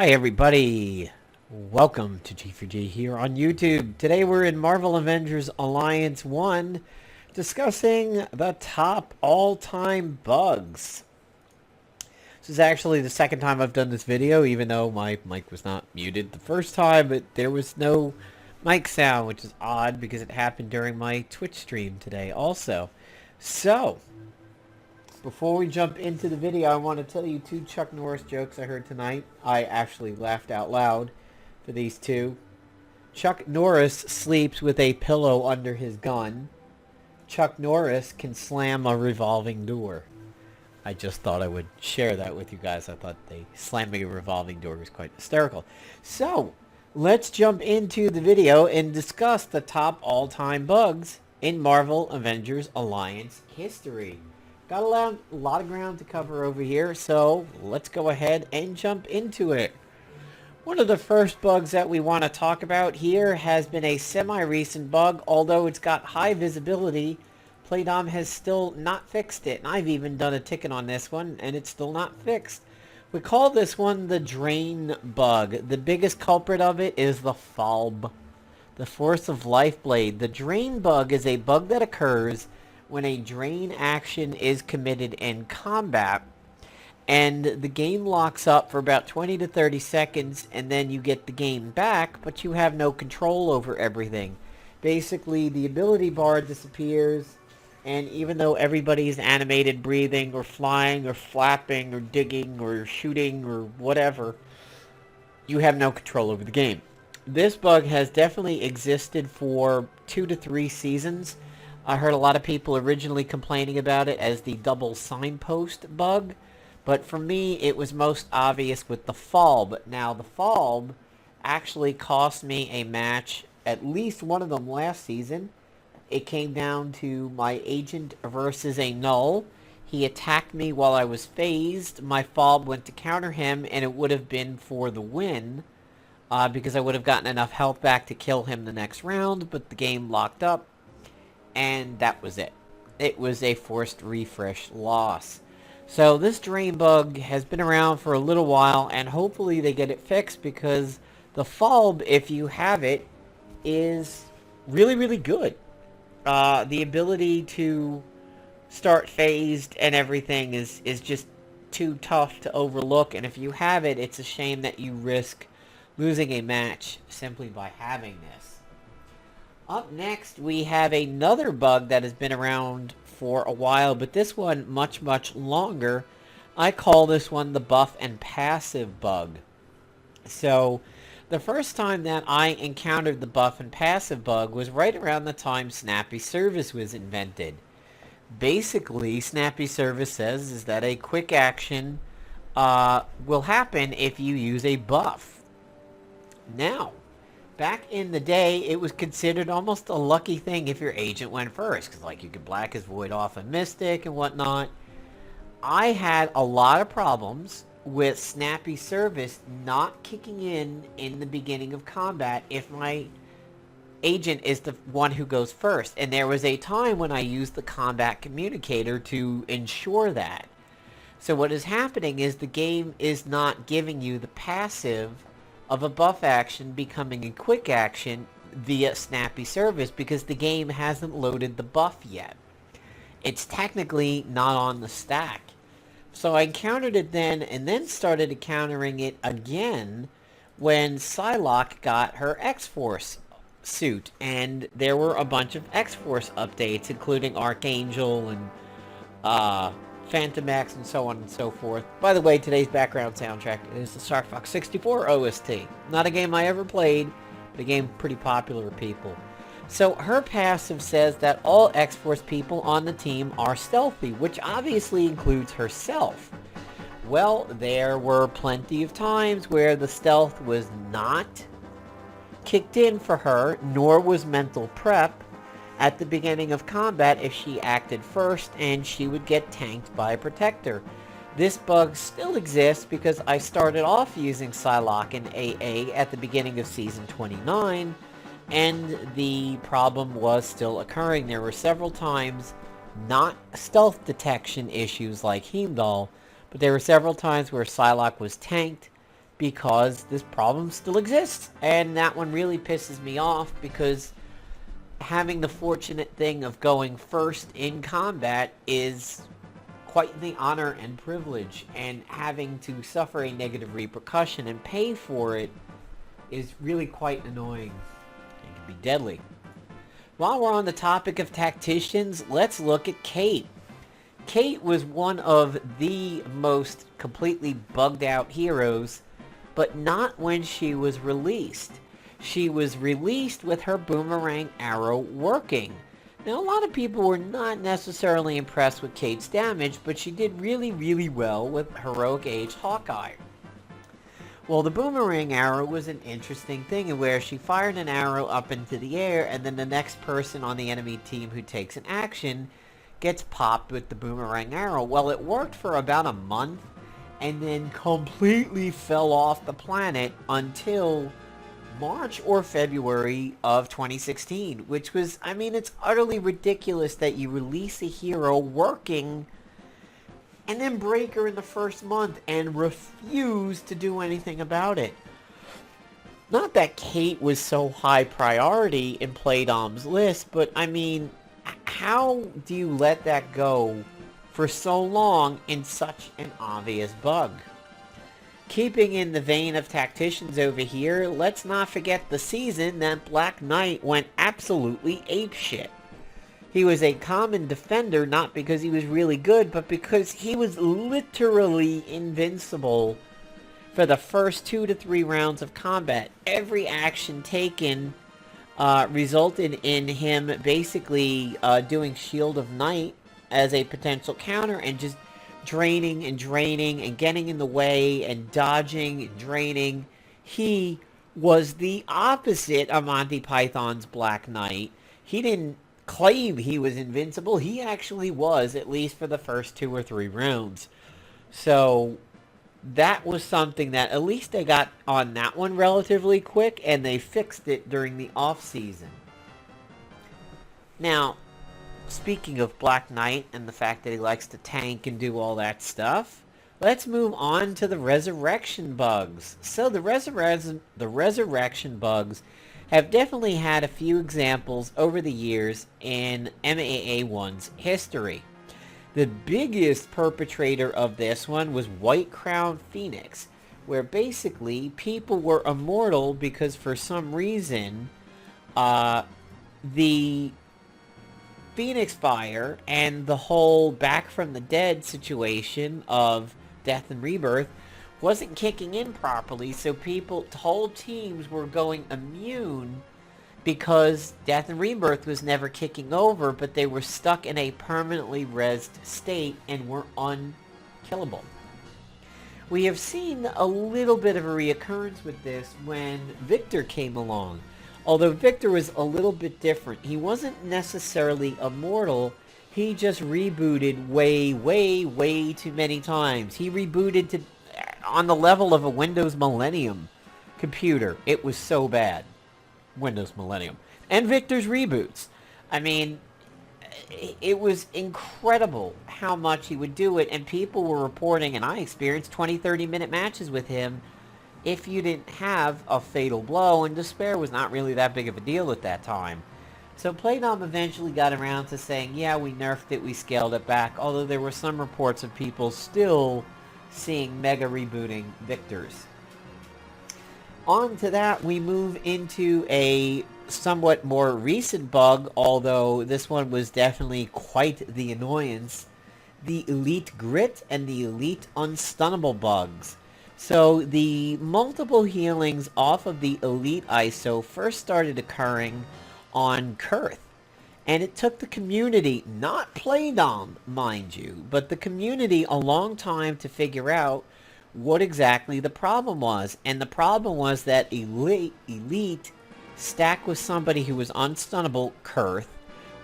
Hi everybody, welcome to G4G here on YouTube. Today we're in Marvel Avengers Alliance 1 discussing the top all-time bugs. This is actually the second time I've done this video, even though my mic was not muted the first time, but there was no mic sound, which is odd because it happened during my Twitch stream today also. So, before we jump into the video, I want to tell you two Chuck Norris jokes I heard tonight. I actually laughed out loud for these two. Chuck Norris sleeps with a pillow under his gun. Chuck Norris can slam a revolving door. I just thought I would share that with you guys. I thought slamming a revolving door was quite hysterical. So, let's jump into the video and discuss the top all-time bugs in Marvel Avengers Alliance history. Got a lot of ground to cover over here, so let's go ahead and jump into it. One of the first bugs that we want to talk about here has been a semi-recent bug, although it's got high visibility. Playdom has still not fixed it, and I've even done a ticket on this one, and it's still not fixed. We call this one the Drain bug. The biggest culprit of it is the FALB, the Force of Life Blade. The Drain bug is a bug that occurs when a drain action is committed in combat, and the game locks up for about 20 to 30 seconds, and then you get the game back, but you have no control over everything. Basically, the ability bar disappears, and even though everybody's animated breathing or flying or flapping or digging or shooting or whatever, you have no control over the game. This bug has definitely existed for 2 to 3 seasons. I heard a lot of people originally complaining about it as the double signpost bug, but for me it was most obvious with the FALB. Now the FALB actually cost me a match, at least one of them last season. It came down to my agent versus a Null. He attacked me while I was phased. My FALB went to counter him, and it would have been for the win because I would have gotten enough health back to kill him the next round, but the game locked up. And that was it. It was a forced refresh loss. So this drain bug has been around for a little while, and hopefully they get it fixed, because the FALB, if you have it, is really, really good. The ability to start phased and everything is just too tough to overlook, and if you have it, it's a shame that you risk losing a match simply by having this. Up next, we have another bug that has been around for a while, but this one much, much longer. I call this one the buff and passive bug. So, the first time that I encountered the buff and passive bug was right around the time Snappy Service was invented. Basically, Snappy Service says is that a quick action will happen if you use a buff. Now, back in the day, it was considered almost a lucky thing if your agent went first, because like you could black his void off a mystic and whatnot. I had a lot of problems with Snappy Service not kicking in the beginning of combat if my agent is the one who goes first. And there was a time when I used the combat communicator to ensure that. So what is happening is the game is not giving you the passive of a buff action becoming a quick action via Snappy Service, because the game hasn't loaded the buff yet. It's technically not on the stack. So I encountered it then, and then started encountering it again when Psylocke got her X-Force suit, and there were a bunch of X-Force updates, including Archangel and Phantom X and so on and so forth. By the way, today's background soundtrack is the Star Fox 64 OST. Not a game I ever played, but a game pretty popular with people. So her passive says that all X-Force people on the team are stealthy, which obviously includes herself. Well, there were plenty of times where the stealth was not kicked in for her, nor was mental prep at the beginning of combat if she acted first, and she would get tanked by a protector. This bug still exists because I started off using Psylocke in AA at the beginning of Season 29, and the problem was still occurring. There were several times, not stealth detection issues like Heimdall, but there were several times where Psylocke was tanked, because this problem still exists. And that one really pisses me off because having the fortunate thing of going first in combat is quite the honor and privilege, and having to suffer a negative repercussion and pay for it is really quite annoying. It can be deadly. While we're on the topic of tacticians, let's look at Kate. Kate was one of the most completely bugged out heroes, but not when she was released. She was released with her boomerang arrow working. Now, a lot of people were not necessarily impressed with Kate's damage, but she did really, really well with Heroic Age Hawkeye. Well, the boomerang arrow was an interesting thing where she fired an arrow up into the air, and then the next person on the enemy team who takes an action gets popped with the boomerang arrow. Well, it worked for about a month, and then completely fell off the planet until March or February of 2016, which was, I mean, it's utterly ridiculous that you release a hero working and then break her in the first month and refuse to do anything about it. Not that Kate was so high priority in Playdom's list, but I mean, how do you let that go for so long in such an obvious bug? Keeping in the vein of tacticians over here, let's not forget the season that Black Knight went absolutely apeshit. He was a common defender, not because he was really good, but because he was literally invincible for the first 2 to 3 rounds of combat. Every action taken resulted in him basically doing Shield of Night as a potential counter and just draining and getting in the way and dodging and draining. He was the opposite of Monty Python's Black Knight. He didn't claim he was invincible. He actually was, at least for the first 2 or 3 rounds. So that was something that at least they got on that one relatively quick, and they fixed it during the off season. Now, speaking of Black Knight and the fact that he likes to tank and do all that stuff, let's move on to the resurrection bugs. So the resurrection bugs have definitely had a few examples over the years in MAA1's history. The biggest perpetrator of this one was White Crown Phoenix, where basically people were immortal because for some reason the Phoenix Fire and the whole back from the dead situation of Death and Rebirth wasn't kicking in properly, so whole teams were going immune because Death and Rebirth was never kicking over, but they were stuck in a permanently rezzed state and were unkillable. We have seen a little bit of a reoccurrence with this when Victor came along. Although Victor was a little bit different. He wasn't necessarily immortal. He just rebooted way too many times. He rebooted on the level of a Windows Millennium computer. It was so bad. Windows Millennium. And Victor's reboots. I mean, it was incredible how much he would do it. And people were reporting, and I experienced 20, 30-minute matches with him if you didn't have a fatal blow, and despair was not really that big of a deal at that time. So Playdom eventually got around to saying, yeah, we nerfed it, we scaled it back, although there were some reports of people still seeing mega rebooting Victors. On to that, we move into a somewhat more recent bug, although this one was definitely quite the annoyance, the Elite Grit and the Elite Unstunnable bugs. So the multiple healings off of the Elite ISO first started occurring on Kurth. And it took the community, not Playdom, mind you, but the community a long time to figure out what exactly the problem was. And the problem was that Elite stacked with somebody who was unstunnable, Kurth,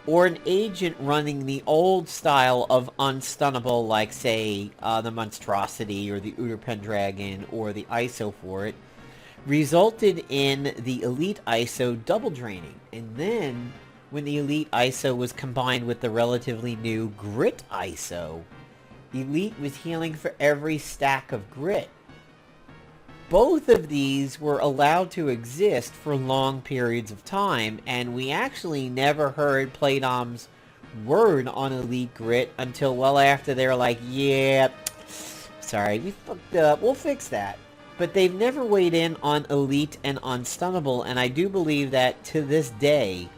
or an agent running the old style of unstunnable, like, say, the Monstrosity or the Uter Pendragon or the ISO for it, resulted in the Elite ISO double draining. And then, when the Elite ISO was combined with the relatively new Grit ISO, Elite was healing for every stack of Grit. both of these were allowed to exist for long periods of time, and we actually never heard Playdom's word on Elite Grit until well after they were like, yeah, sorry, we fucked up, we'll fix that. But they've never weighed in on Elite and Unstunnable, and I do believe that to this day,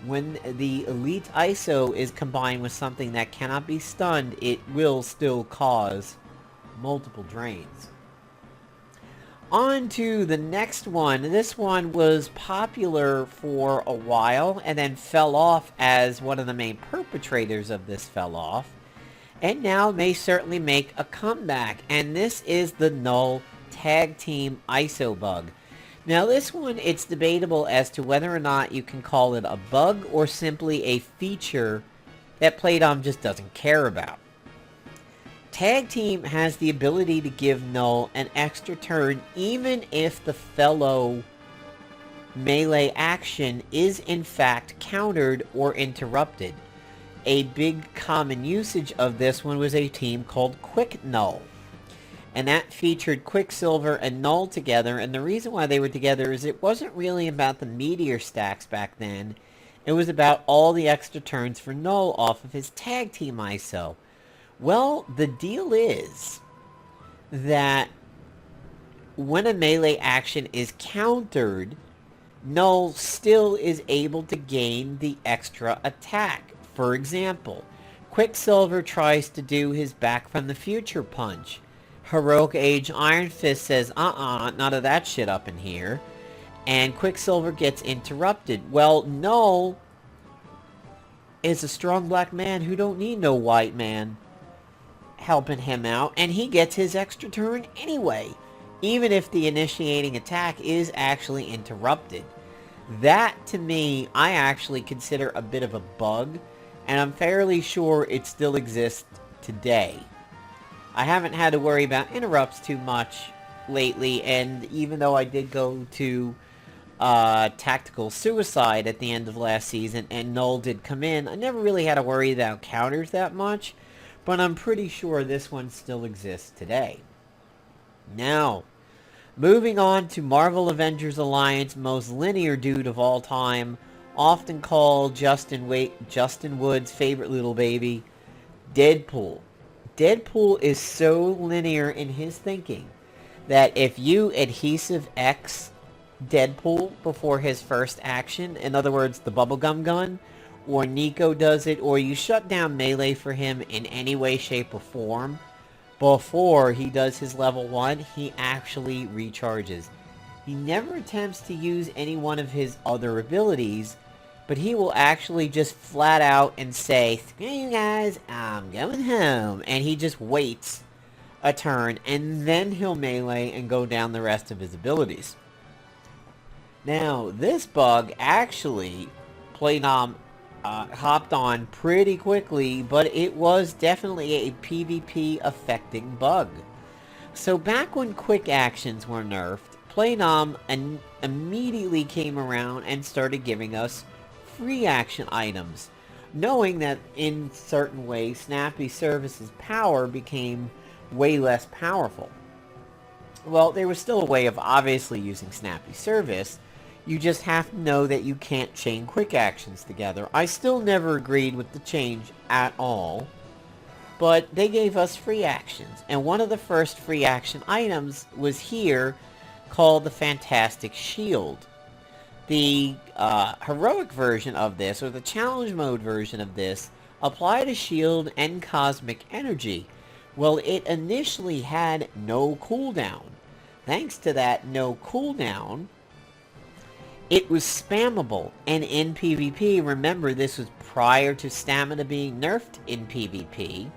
when the Elite ISO is combined with something that cannot be stunned, it will still cause multiple drains. On to the next one. This one was popular for a while and then fell off as one of the main perpetrators of this fell off, and now may certainly make a comeback, and this is the Null Tag Team ISO bug. Now this one, it's debatable as to whether or not you can call it a bug or simply a feature that Playdom just doesn't care about. Tag Team has the ability to give Null an extra turn even if the fellow melee action is in fact countered or interrupted. A big common usage of this one was a team called Quick Null, and that featured Quicksilver and Null together, and the reason why they were together is it wasn't really about the meteor stacks back then. It was about all the extra turns for Null off of his Tag Team ISO. Well, the deal is that when a melee action is countered, Null still is able to gain the extra attack. For example, Quicksilver tries to do his Back from the Future punch. Heroic Age Iron Fist says, none of that shit up in here. And Quicksilver gets interrupted. Well, Null is a strong black man who don't need no white man helping him out, and he gets his extra turn anyway, even if the initiating attack is actually interrupted. That, to me, I actually consider a bit of a bug, and I'm fairly sure it still exists today. I haven't had to worry about interrupts too much lately, and even though I did go to Tactical Suicide at the end of last season, and Null did come in, I never really had to worry about counters that much, but I'm pretty sure this one still exists today. Now, moving on to Marvel Avengers Alliance, most linear dude of all time, often called Justin Wood's favorite little baby, Deadpool. Deadpool is so linear in his thinking that if you adhesive X Deadpool before his first action, in other words, the bubblegum gun, or Nico does it, or you shut down melee for him in any way, shape, or form, before he does his level 1, he actually recharges. He never attempts to use any one of his other abilities, but he will actually just flat out and say, "Screw you guys, I'm going home," and he just waits a turn, and then he'll melee and go down the rest of his abilities. Now, this bug actually Playdom hopped on pretty quickly, but it was definitely a PvP affecting bug. So back when quick actions were nerfed, Playdom immediately came around and started giving us free action items, knowing that in certain ways Snappy Service's power became way less powerful. Well, there was still a way of obviously using Snappy Service. You just have to know that you can't chain quick actions together. I still never agreed with the change at all, but they gave us free actions, and one of the first free action items was here, called the Fantastic Shield. The heroic version of this, or the challenge mode version of this, applied a shield and cosmic energy. Well, it initially had no cooldown. Thanks to that no cooldown, it was spammable, and in PvP, remember this was prior to stamina being nerfed in PvP,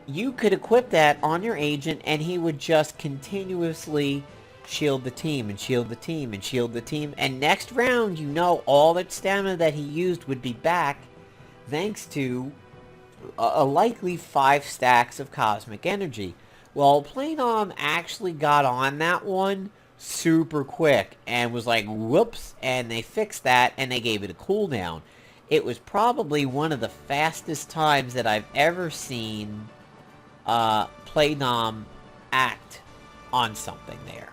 you could equip that on your agent and he would just continuously shield the team and shield the team and shield the team, and next round, you know, all that stamina that he used would be back thanks to a likely 5 stacks of cosmic energy. Well, Playdom actually got on that one super quick and was like, whoops, and they fixed that and they gave it a cooldown. It was probably one of the fastest times that I've ever seen Playdom act on something there.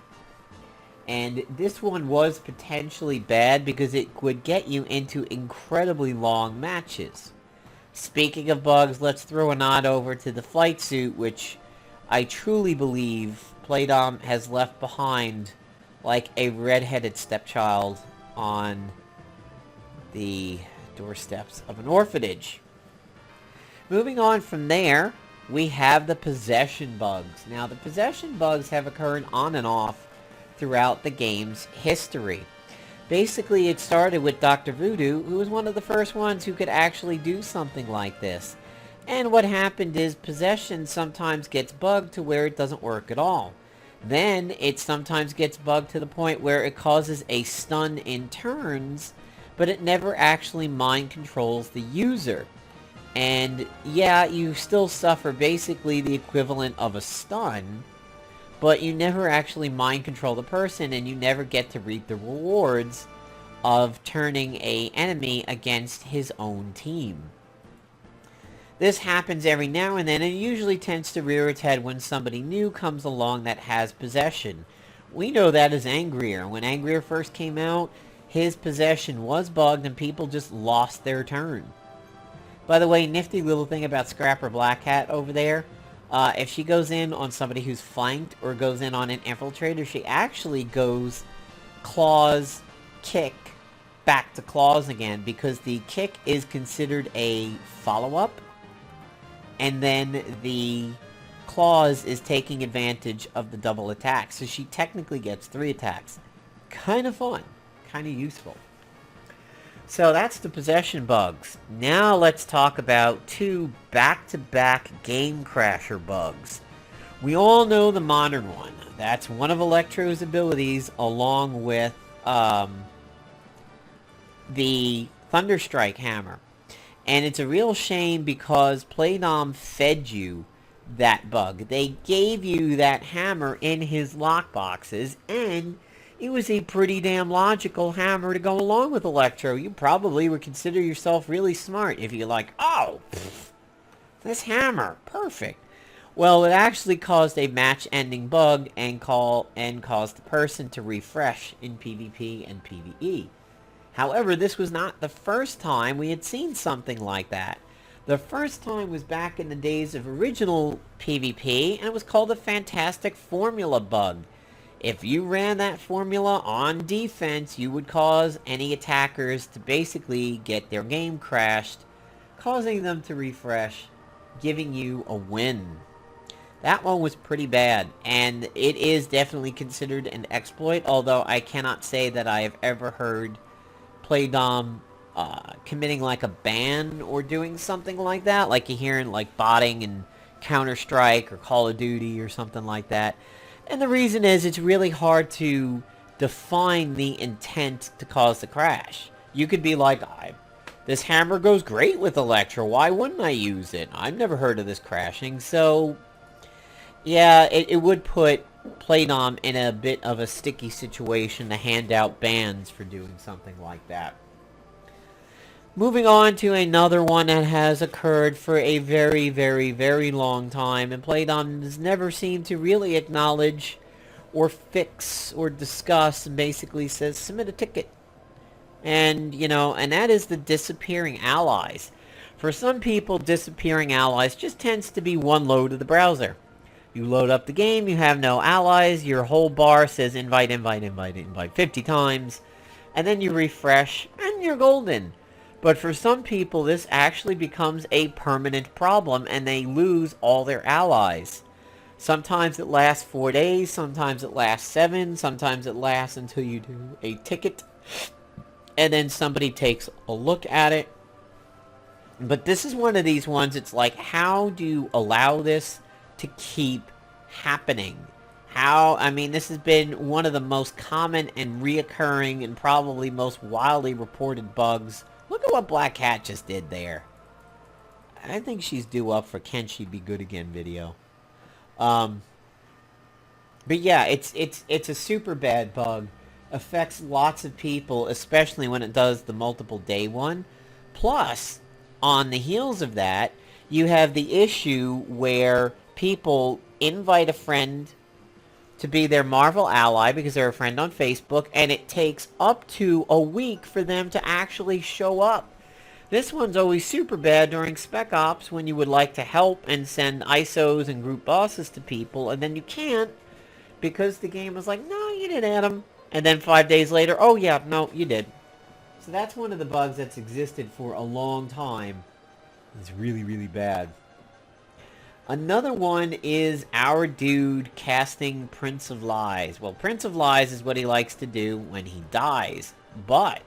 And this one was potentially bad because it would get you into incredibly long matches. Speaking of bugs, let's throw a nod over to the flight suit, which I truly believe Playdom has left behind like a red-headed stepchild on the doorsteps of an orphanage. Moving on from there, we have the possession bugs. Now, the possession bugs have occurred on and off throughout the game's history. Basically, it started with Dr. Voodoo, who was one of the first ones who could actually do something like this. And what happened is possession sometimes gets bugged to where it doesn't work at all. Then it sometimes gets bugged to the point where it causes a stun in turns, but it never actually mind controls the user. And yeah, you still suffer basically the equivalent of a stun, but you never actually mind control the person, and you never get to reap the rewards of turning an enemy against his own team. This happens every now and then, and it usually tends to rear its head when somebody new comes along that has possession. We know that as Angrier. When Angrier first came out, his possession was bugged and people just lost their turn. By the way, nifty little thing about Scrapper Black Hat over there. If she goes in on somebody who's flanked or goes in on an infiltrator, she actually goes claws, kick, back to claws again, because the kick is considered a follow-up, and then the claws is taking advantage of the double attack. So she technically gets 3 attacks. Kind of fun. Kind of useful. So that's the possession bugs. Now let's talk about 2 back-to-back game crasher bugs. We all know the modern one. That's one of Electro's abilities along with the Thunderstrike hammer. And it's a real shame because Playdom fed you that bug. They gave you that hammer in his lockboxes, and it was a pretty damn logical hammer to go along with Electro. You probably would consider yourself really smart if you're like, oh, this hammer, perfect. Well, it actually caused a match-ending bug and caused the person to refresh in PvP and PvE. However, this was not the first time we had seen something like that. The first time was back in the days of original PvP, and it was called the Fantastic Formula bug. If you ran that formula on defense, you would cause any attackers to basically get their game crashed, causing them to refresh, giving you a win. That one was pretty bad, and it is definitely considered an exploit, although I cannot say that I have ever heard Playdom committing like a ban or doing something like that, like you hear in like botting and Counter-Strike or Call of Duty or something like that. And the reason is it's really hard to define the intent to cause the crash. You could be like, this hammer goes great with Electro, why wouldn't I use it? I've never heard of this crashing. So, yeah, it would put Playdom in a bit of a sticky situation to hand out bans for doing something like that. Moving on to another one that has occurred for a very, very, very long time, and Playdom has never seemed to really acknowledge or fix or discuss, and basically says, submit a ticket. And, and that is the disappearing allies. For some people, disappearing allies just tends to be one load of the browser. You load up the game, you have no allies, your whole bar says invite, invite, invite, invite 50 times, and then you refresh, and you're golden. But for some people, this actually becomes a permanent problem, and they lose all their allies. Sometimes it lasts 4 days, sometimes it lasts 7, sometimes it lasts until you do a ticket, and then somebody takes a look at it. But this is one of these ones, it's like, how do you allow this to keep happening? This has been one of the most common and reoccurring and probably most wildly reported bugs. Look at what Black Cat just did there. I think she's due up for Can She Be Good Again video. But yeah, it's a super bad bug. Affects lots of people, especially when it does the multiple day one. Plus, on the heels of that, you have the issue where people invite a friend to be their Marvel ally because they're a friend on Facebook, and it takes up to a week for them to actually show up. This one's always super bad during Spec Ops when you would like to help and send ISOs and group bosses to people, and then you can't because the game was like, no, you didn't add them. And then 5 days later, oh yeah, no, you did. So that's one of the bugs that's existed for a long time. It's really, really bad. Another one is our dude casting Prince of Lies. Well, Prince of Lies is what he likes to do when he dies. But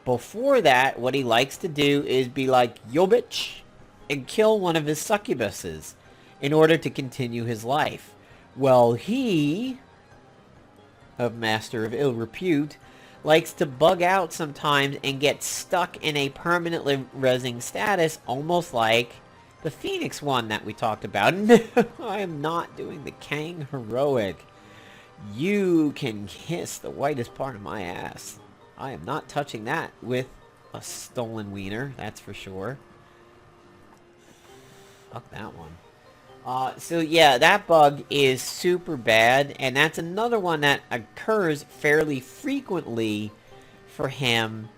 before that, what he likes to do is be like, yo bitch, and kill one of his succubuses in order to continue his life. Well, he, a master of ill repute, likes to bug out sometimes and get stuck in a permanently resing status, almost like the Phoenix one that we talked about. No, I am not doing the Kang heroic. You can kiss the whitest part of my ass. I am not touching that with a stolen wiener, that's for sure. Fuck that one. So yeah, that bug is super bad, and that's another one that occurs fairly frequently for him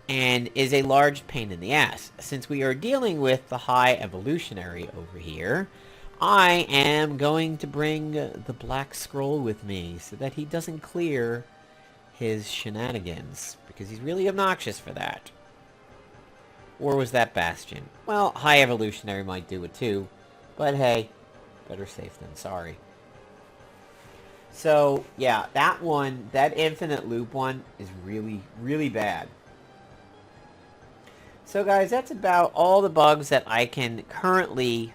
and is a large pain in the ass. Since we are dealing with the High Evolutionary over here, I am going to bring the Black Scroll with me so that he doesn't clear his shenanigans, because he's really obnoxious for that. Or was that Bastion? Well, High Evolutionary might do it too, but hey, better safe than sorry. So, yeah, that one, that Infinite Loop one, is really, really bad. So guys, that's about all the bugs that I can currently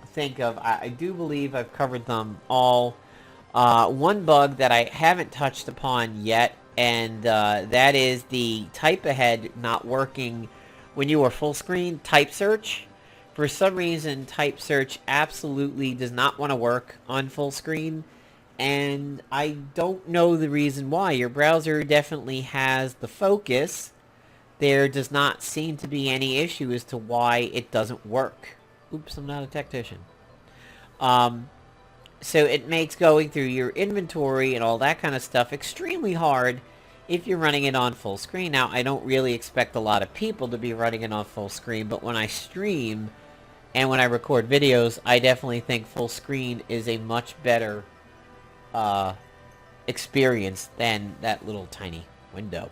think of. I do believe I've covered them all. One bug that I haven't touched upon yet, and that is the type ahead not working when you are full screen type search. For some reason, type search absolutely does not want to work on full screen, and I don't know the reason why. Your browser definitely has the focus. There does not seem to be any issue as to why it doesn't work. Oops, I'm not a tactician. So it makes going through your inventory and all that kind of stuff extremely hard if you're running it on full screen. Now, I don't really expect a lot of people to be running it on full screen, but when I stream and when I record videos, I definitely think full screen is a much better experience than that little tiny window.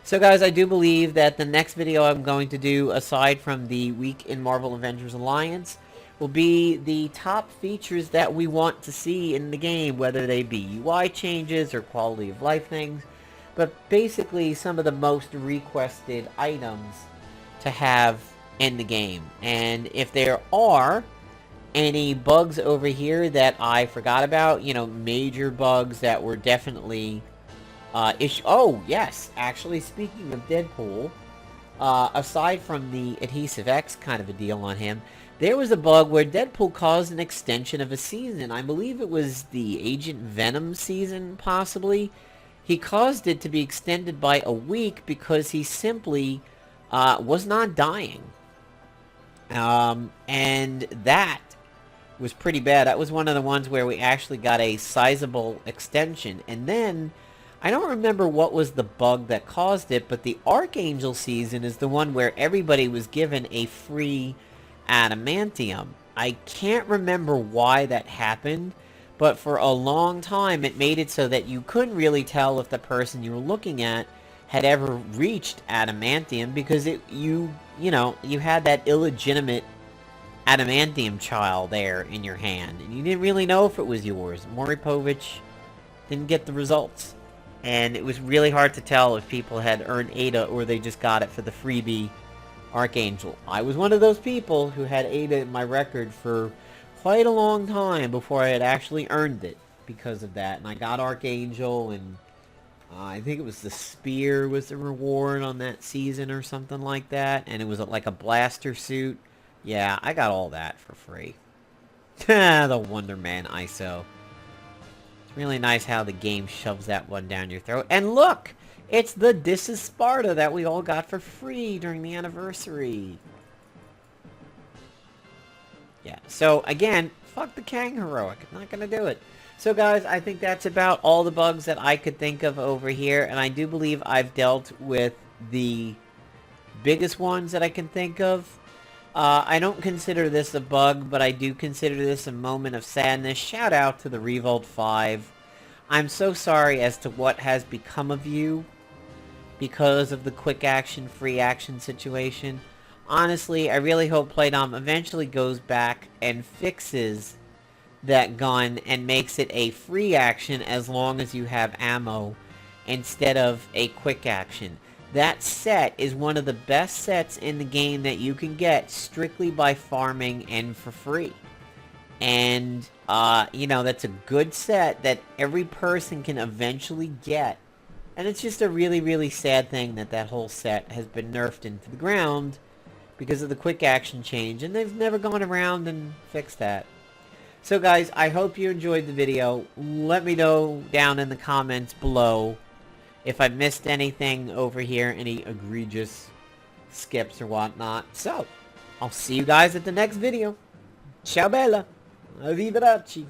So guys, I do believe that the next video I'm going to do, aside from the week in Marvel Avengers Alliance, will be the top features that we want to see in the game, whether they be UI changes or quality of life things, but basically some of the most requested items to have in the game. And if there are any bugs over here that I forgot about, you know, major bugs that were definitely oh, yes, actually, speaking of Deadpool, aside from the Adhesive X kind of a deal on him, there was a bug where Deadpool caused an extension of a season. I believe it was the Agent Venom season, possibly. He caused it to be extended by a week because he simply was not dying. And that was pretty bad. That was one of the ones where we actually got a sizable extension. And then I don't remember what was the bug that caused it, but the Archangel season is the one where everybody was given a free adamantium. I can't remember why that happened, but for a long time it made it so that you couldn't really tell if the person you were looking at had ever reached adamantium, because you had that illegitimate adamantium child there in your hand, and you didn't really know if it was yours. Moripovich didn't get the results. And it was really hard to tell if people had earned Ada or they just got it for the freebie Archangel. I was one of those people who had Ada in my record for quite a long time before I had actually earned it because of that. And I got Archangel, and I think it was the Spear was the reward on that season or something like that. And it was like a blaster suit. Yeah, I got all that for free. The Wonder Man ISO. Really nice how the game shoves that one down your throat. And look! It's the This is Sparta that we all got for free during the anniversary. Yeah, so again, fuck the Kang heroic. I'm not gonna do it. So guys, I think that's about all the bugs that I could think of over here, and I do believe I've dealt with the biggest ones that I can think of. I don't consider this a bug, but I do consider this a moment of sadness. Shout out to the Revolt 5. I'm so sorry as to what has become of you because of the quick action, free action situation. Honestly, I really hope Playdom eventually goes back and fixes that gun and makes it a free action as long as you have ammo instead of a quick action. That set is one of the best sets in the game that you can get strictly by farming and for free. And, you know, that's a good set that every person can eventually get. And it's just a really, really sad thing that that whole set has been nerfed into the ground because of the quick action change, and they've never gone around and fixed that. So guys, I hope you enjoyed the video. Let me know down in the comments below if I missed anything over here, any egregious skips or whatnot. So, I'll see you guys at the next video. Ciao bella. Arrivederci.